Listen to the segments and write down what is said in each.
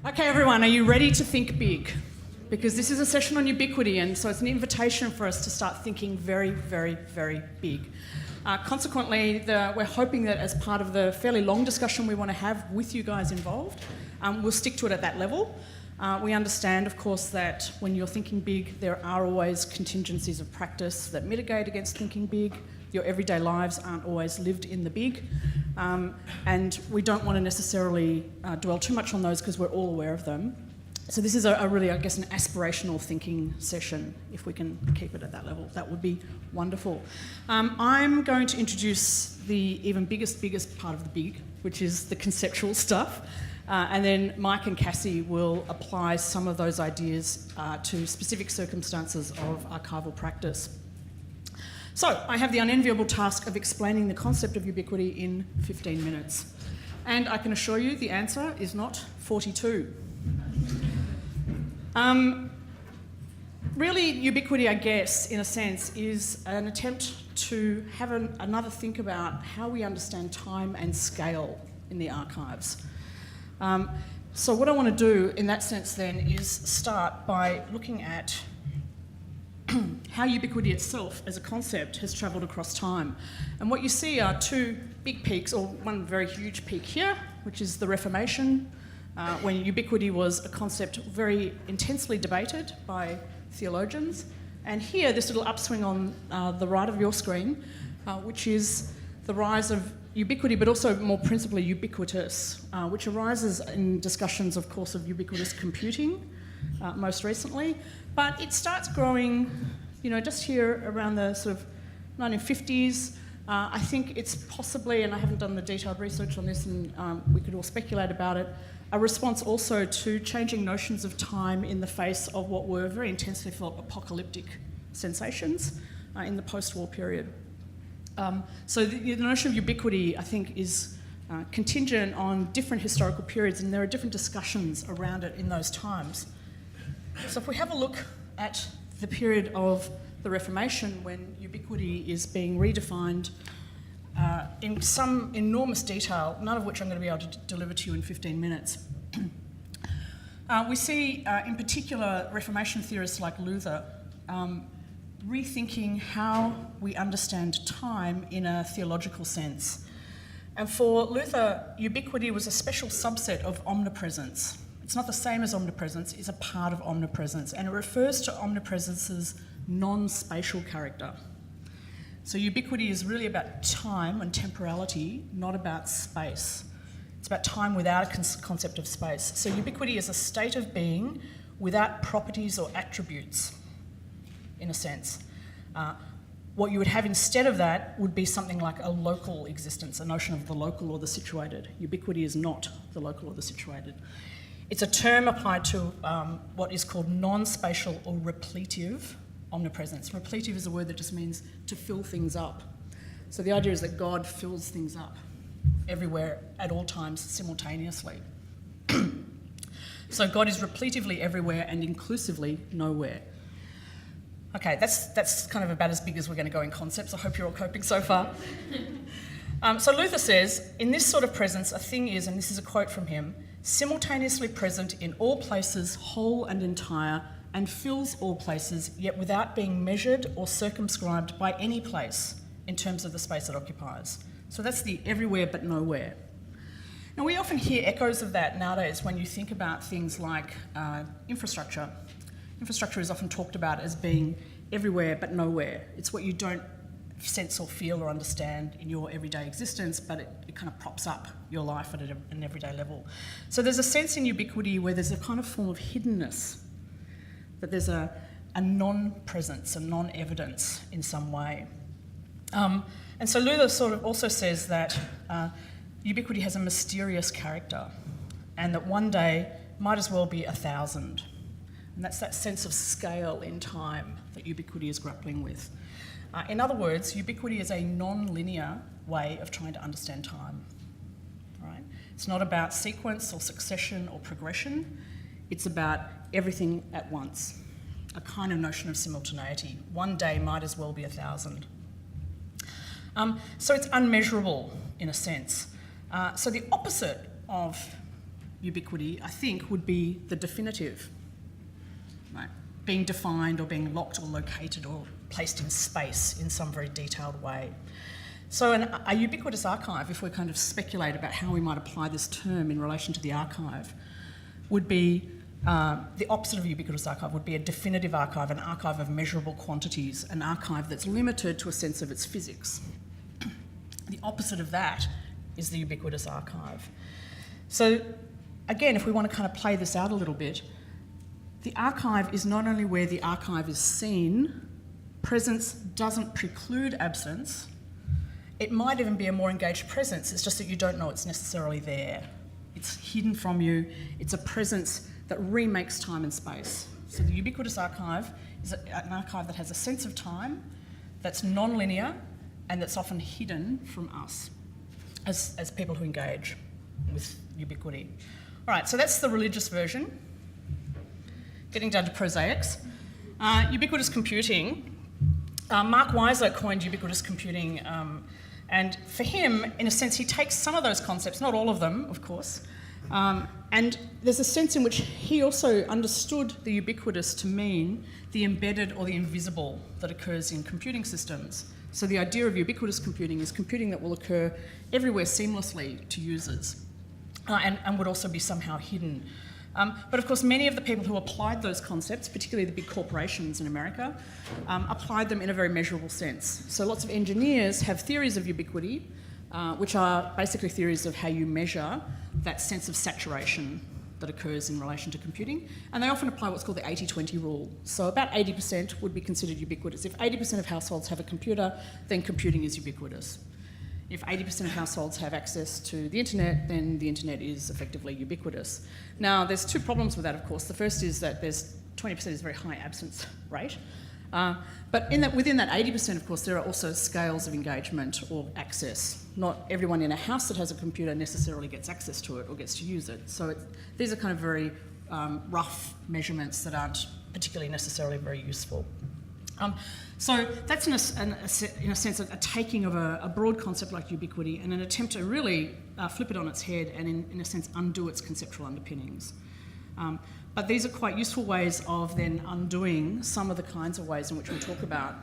Okay, everyone, are you ready to think big? Because this is a session on ubiquity, and so it's an invitation for us to start thinking very, very, very big. Consequently, we're hoping that as part of the fairly long discussion we want to have with you guys involved, we'll stick to it at that level. We understand, of course, that when you're thinking big, there are always contingencies of practice that mitigate against thinking big. Your everyday lives aren't always lived in the big. And we don't want to necessarily dwell too much on those because we're all aware of them. So this is a really, I guess, an aspirational thinking session. If we can keep it at that level, that would be wonderful. I'm going to introduce the even biggest part of the big, which is the conceptual stuff. And then Mike and Cassie will apply some of those ideas to specific circumstances of archival practice. So I have the unenviable task of explaining the concept of ubiquity in 15 minutes. And I can assure you the answer is not 42. Really, ubiquity, I guess, in a sense, is an attempt to have another think about how we understand time and scale in the archives. So what I want to do in that sense then is start by looking at how ubiquity itself as a concept has travelled across time. And what you see are two big peaks, or one very huge peak here, which is the Reformation, when ubiquity was a concept very intensely debated by theologians. And here, this little upswing on the right of your screen, which is the rise of ubiquity, but also more principally ubiquitous, which arises in discussions, of course, of ubiquitous computing most recently. But it starts growing, just here around the sort of 1950s. I think it's possibly, and I haven't done the detailed research on this, and we could all speculate about it, a response also to changing notions of time in the face of what were very intensely felt apocalyptic sensations in the post-war period. So the notion of ubiquity, I think, is contingent on different historical periods, and there are different discussions around it in those times. So if we have a look at the period of the Reformation, when ubiquity is being redefined in some enormous detail, none of which I'm going to be able to deliver to you in 15 minutes. We see, in particular, Reformation theorists like Luther rethinking how we understand time in a theological sense. And for Luther, ubiquity was a special subset of omnipresence. It's not the same as omnipresence, it's a part of omnipresence, and it refers to omnipresence's non-spatial character. So ubiquity is really about time and temporality, not about space. It's about time without a concept of space. So ubiquity is a state of being without properties or attributes, in a sense. What you would have instead of that would be something like a local existence, a notion of the local or the situated. Ubiquity is not the local or the situated. It's a term applied to what is called non-spatial or repletive omnipresence. Repletive is a word that just means to fill things up. So the idea is that God fills things up everywhere at all times simultaneously. So God is repletively everywhere and inclusively nowhere. Okay, that's kind of about as big as we're going to go in concepts. I hope you're all coping so far. So Luther says, in this sort of presence, a thing is, and this is a quote from him, simultaneously present in all places, whole and entire, and fills all places, yet without being measured or circumscribed by any place in terms of the space it occupies. So that's the everywhere but nowhere. Now we often hear echoes of that nowadays when you think about things like infrastructure. Infrastructure is often talked about as being everywhere but nowhere. It's what you don't sense or feel or understand in your everyday existence, but it kind of props up your life at an everyday level. So there's a sense in ubiquity where there's a kind of form of hiddenness, that there's a non-presence, a non-evidence in some way. And so Luther sort of also says that ubiquity has a mysterious character, and that one day might as well be 1,000. And that's that sense of scale in time that ubiquity is grappling with. In other words, ubiquity is a non-linear way of trying to understand time. Right? It's not about sequence or succession or progression. It's about everything at once, a kind of notion of simultaneity. One day might as well be 1,000. So it's unmeasurable in a sense. So the opposite of ubiquity, I think, would be the definitive, right? Being defined or being locked or located or placed in space in some very detailed way. So a ubiquitous archive, if we kind of speculate about how we might apply this term in relation to the archive, would be the opposite of a ubiquitous archive would be a definitive archive, an archive of measurable quantities, an archive that's limited to a sense of its physics. The opposite of that is the ubiquitous archive. So again, if we want to kind of play this out a little bit, the archive is not only where the archive is seen, presence doesn't preclude absence. It might even be a more engaged presence, it's just that you don't know it's necessarily there. It's hidden from you, it's a presence that remakes time and space. So the ubiquitous archive is an archive that has a sense of time, that's non-linear, and that's often hidden from us as people who engage with ubiquity. All right, so that's the religious version. Getting down to prosaics. Ubiquitous computing. Mark Weiser coined ubiquitous computing, and for him, in a sense, he takes some of those concepts, not all of them, of course, and there's a sense in which he also understood the ubiquitous to mean the embedded or the invisible that occurs in computing systems. So the idea of ubiquitous computing is computing that will occur everywhere seamlessly to users, and would also be somehow hidden. But of course, many of the people who applied those concepts, particularly the big corporations in America, applied them in a very measurable sense. So lots of engineers have theories of ubiquity, which are basically theories of how you measure that sense of saturation that occurs in relation to computing. And they often apply what's called the 80-20 rule. So about 80% would be considered ubiquitous. If 80% of households have a computer, then computing is ubiquitous. If 80% of households have access to the internet, then the internet is effectively ubiquitous. Now, there's two problems with that, of course. The first is that 20% is a very high absence rate. But within that 80%, of course, there are also scales of engagement or access. Not everyone in a house that has a computer necessarily gets access to it or gets to use it. So these are kind of very rough measurements that aren't particularly necessarily very useful. So that's in a sense a taking of a broad concept like ubiquity and an attempt to really flip it on its head and in a sense undo its conceptual underpinnings. But these are quite useful ways of then undoing some of the kinds of ways in which we talk about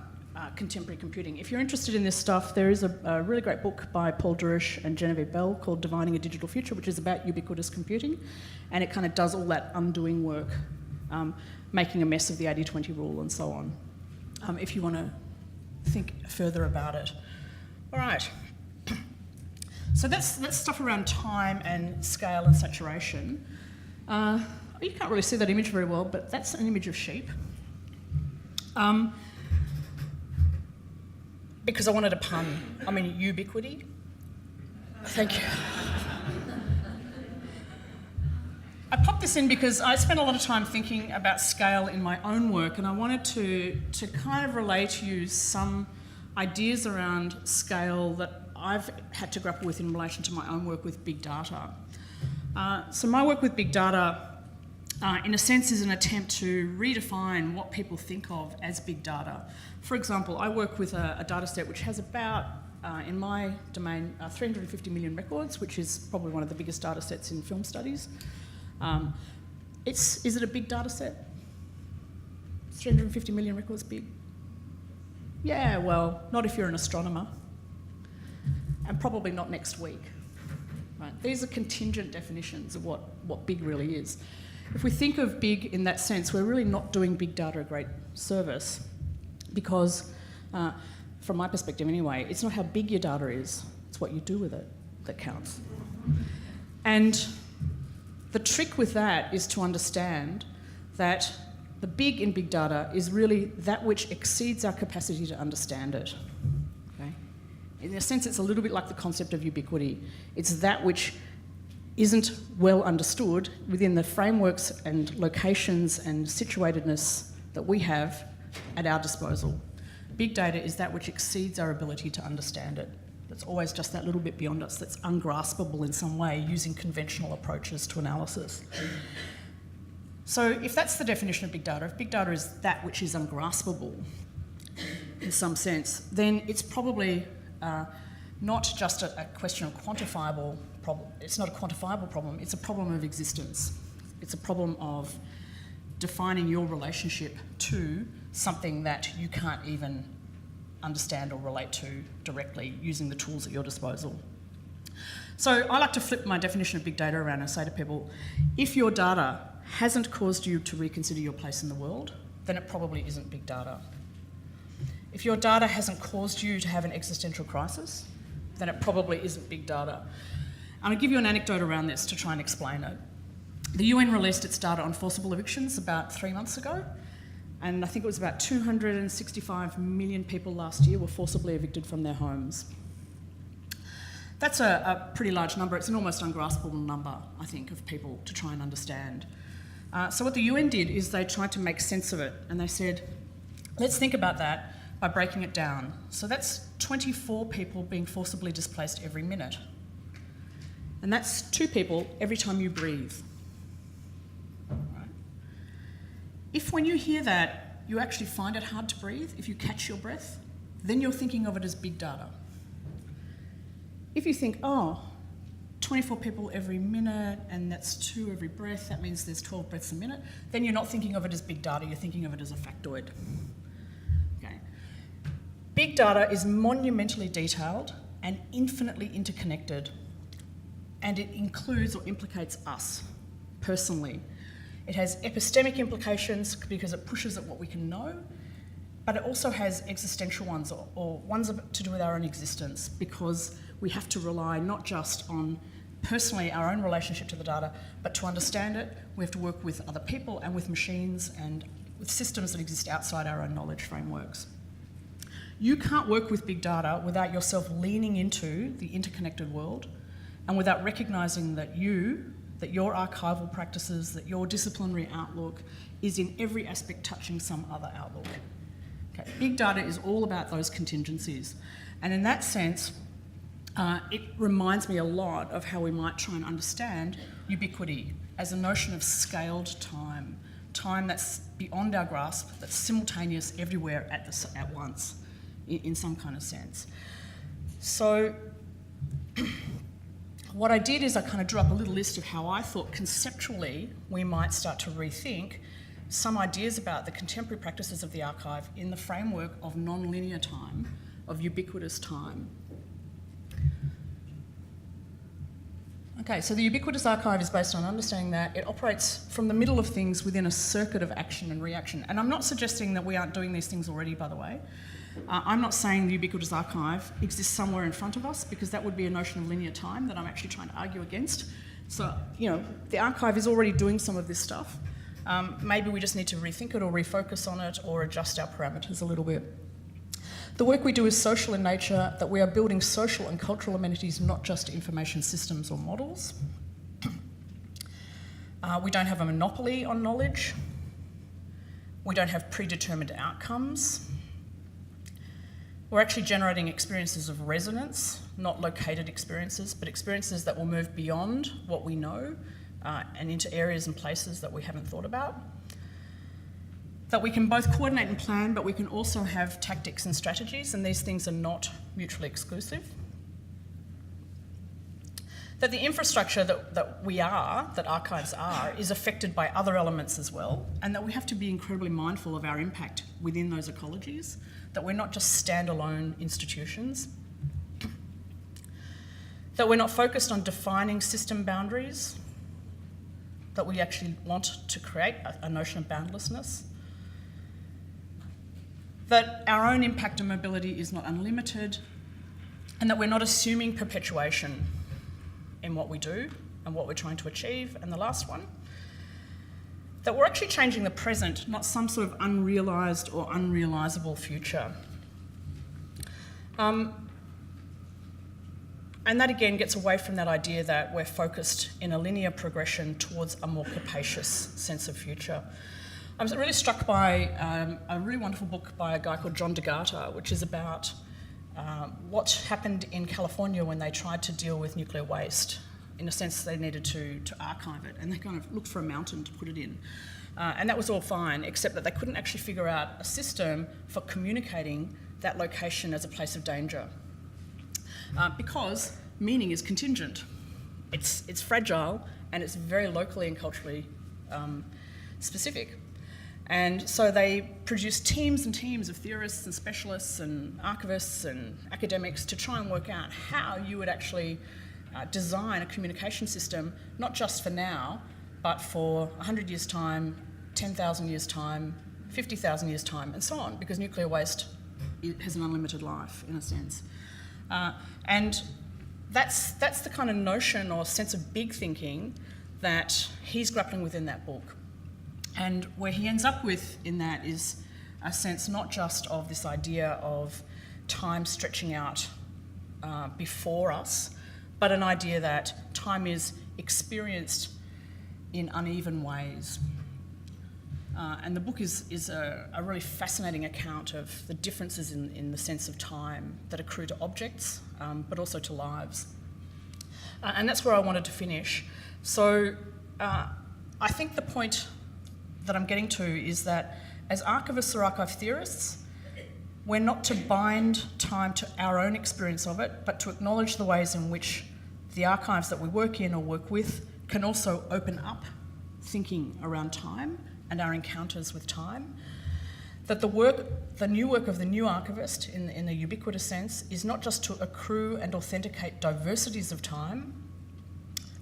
contemporary computing. If you're interested in this stuff, there is a really great book by Paul Durish and Genevieve Bell called Divining a Digital Future, which is about ubiquitous computing, and it kind of does all that undoing work, making a mess of the 80-20 rule and so on, if you want to think further about it. All right. So that's stuff around time and scale and saturation. You can't really see that image very well, but that's an image of sheep. Because I wanted a pun. I mean, ubiquity. Thank you. I popped this in because I spent a lot of time thinking about scale in my own work, and I wanted to kind of relay to you some ideas around scale that I've had to grapple with in relation to my own work with big data. So my work with big data, in a sense, is an attempt to redefine what people think of as big data. For example, I work with a data set which has about, in my domain, 350 million records, which is probably one of the biggest data sets in film studies. Is it a big data set? 350 million records big? Yeah, well, not if you're an astronomer, and probably not next week. Right? These are contingent definitions of what big really is. If we think of big in that sense, we're really not doing big data a great service because, from my perspective anyway, it's not how big your data is, it's what you do with it that counts. And the trick with that is to understand that the big in big data is really that which exceeds our capacity to understand it. Okay? In a sense, it's a little bit like the concept of ubiquity. It's that which isn't well understood within the frameworks and locations and situatedness that we have at our disposal. Big data is that which exceeds our ability to understand it. That's always just that little bit beyond us, that's ungraspable in some way using conventional approaches to analysis. So if that's the definition of big data, if big data is that which is ungraspable in some sense, then it's probably not just a question of quantifiable problem. It's not a quantifiable problem. It's a problem of existence. It's a problem of defining your relationship to something that you can't even understand or relate to directly using the tools at your disposal. So I like to flip my definition of big data around and say to people, if your data hasn't caused you to reconsider your place in the world, then it probably isn't big data. If your data hasn't caused you to have an existential crisis, then it probably isn't big data. And I'll give you an anecdote around this to try and explain it. The UN released its data on forcible evictions about 3 months ago, and I think it was about 265 million people last year were forcibly evicted from their homes. That's a pretty large number. It's an almost ungraspable number, I think, of people to try and understand. So what the UN did is they tried to make sense of it, and they said, let's think about that by breaking it down. So that's 24 people being forcibly displaced every minute. And that's 2 people every time you breathe. Right? If when you hear that, you actually find it hard to breathe, if you catch your breath, then you're thinking of it as big data. If you think, 24 people every minute, and that's 2 every breath, that means there's 12 breaths a minute, then you're not thinking of it as big data, you're thinking of it as a factoid. Okay. Big data is monumentally detailed and infinitely interconnected, and it includes or implicates us personally. It has epistemic implications because it pushes at what we can know, but it also has existential ones, or ones to do with our own existence, because we have to rely not just on personally our own relationship to the data, but to understand it, we have to work with other people and with machines and with systems that exist outside our own knowledge frameworks. You can't work with big data without yourself leaning into the interconnected world and without recognising that your archival practices, that your disciplinary outlook is in every aspect touching some other outlook. Okay. Big data is all about those contingencies. And in that sense, it reminds me a lot of how we might try and understand ubiquity as a notion of scaled time, time that's beyond our grasp, that's simultaneous everywhere at once, in some kind of sense. So what I did is I kind of drew up a little list of how I thought conceptually we might start to rethink some ideas about the contemporary practices of the archive in the framework of non-linear time, of ubiquitous time. Okay, so the Ubiquitous Archive is based on understanding that it operates from the middle of things within a circuit of action and reaction. And I'm not suggesting that we aren't doing these things already, by the way. I'm not saying the Ubiquitous Archive exists somewhere in front of us, because that would be a notion of linear time that I'm actually trying to argue against. So, the archive is already doing some of this stuff. Maybe we just need to rethink it or refocus on it or adjust our parameters a little bit. The work we do is social in nature, that we are building social and cultural amenities, not just information systems or models. We don't have a monopoly on knowledge. We don't have predetermined outcomes. We're actually generating experiences of resonance, not located experiences, but experiences that will move beyond what we know and into areas and places that we haven't thought about. That we can both coordinate and plan, but we can also have tactics and strategies, and these things are not mutually exclusive. That the infrastructure that archives are, is affected by other elements as well, and that we have to be incredibly mindful of our impact within those ecologies, that we're not just standalone institutions, that we're not focused on defining system boundaries, that we actually want to create a notion of boundlessness, that our own impact and mobility is not unlimited, and that we're not assuming perpetuation in what we do and what we're trying to achieve. And the last one, that we're actually changing the present, not some sort of unrealised or unrealisable future. And that again gets away from that idea that we're focused in a linear progression towards a more capacious sense of future. I was really struck by a really wonderful book by a guy called John DeGata, which is about what happened in California when they tried to deal with nuclear waste. In a sense, they needed to archive it, and they kind of looked for a mountain to put it in. And that was all fine, except that they couldn't actually figure out a system for communicating that location as a place of danger. Because meaning is contingent. it's fragile and it's very locally and culturally specific. And so they produce teams and teams of theorists and specialists and archivists and academics to try and work out how you would actually design a communication system, not just for now, but for 100 years' time, 10,000 years' time, 50,000 years' time, and so on, because nuclear waste has an unlimited life, in a sense. And that's the kind of notion or sense of big thinking that he's grappling with in that book. And where he ends up with in that is a sense not just of this idea of time stretching out before us, but an idea that time is experienced in uneven ways. And the book is a really fascinating account of the differences in the sense of time that accrue to objects, but also to lives. And that's where I wanted to finish. So I think the point that I'm getting to is that as archivists or archive theorists, we're not to bind time to our own experience of it, but to acknowledge the ways in which the archives that we work in or work with can also open up thinking around time and our encounters with time. That the new work of the new archivist, in the ubiquitous sense, is not just to accrue and authenticate diversities of time.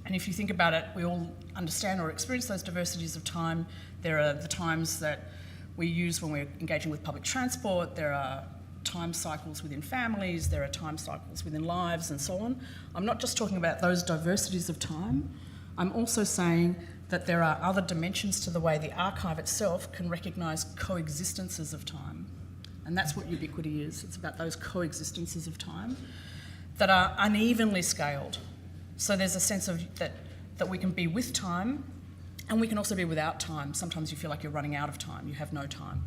And if you think about it, we all understand or experience those diversities of time. There are the times that we use when we're engaging with public transport. There are time cycles within families. There are time cycles within lives and so on. I'm not just talking about those diversities of time. I'm also saying that there are other dimensions to the way the archive itself can recognise coexistences of time. And that's what ubiquity is. It's about those coexistences of time that are unevenly scaled. So there's a sense of that we can be with time, and we can also be without time. Sometimes you feel like you're running out of time, you have no time,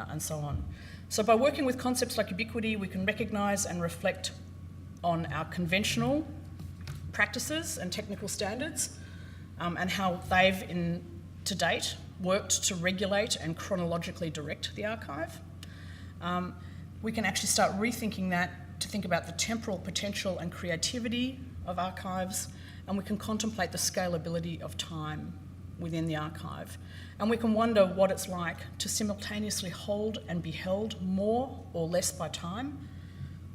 and so on. So by working with concepts like ubiquity, we can recognise and reflect on our conventional practices and technical standards, and how they've, to date, worked to regulate and chronologically direct the archive. We can actually start rethinking that to think about the temporal potential and creativity of archives, and we can contemplate the scalability of time within the archive. And we can wonder what it's like to simultaneously hold and be held more or less by time,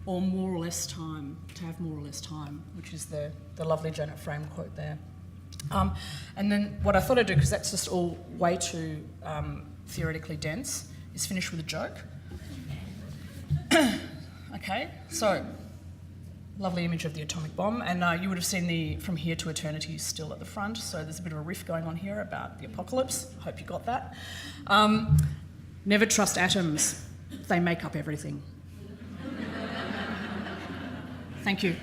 or more or less time, to have more or less time, which is the lovely Janet Frame quote there. And then what I thought I'd do, because that's just all way too theoretically dense, is finish with a joke. Okay, so lovely image of the atomic bomb, and you would have seen the From Here to Eternity still at the front, so there's a bit of a riff going on here about the apocalypse. Hope you got that. Never trust atoms. They make up everything. Thank you.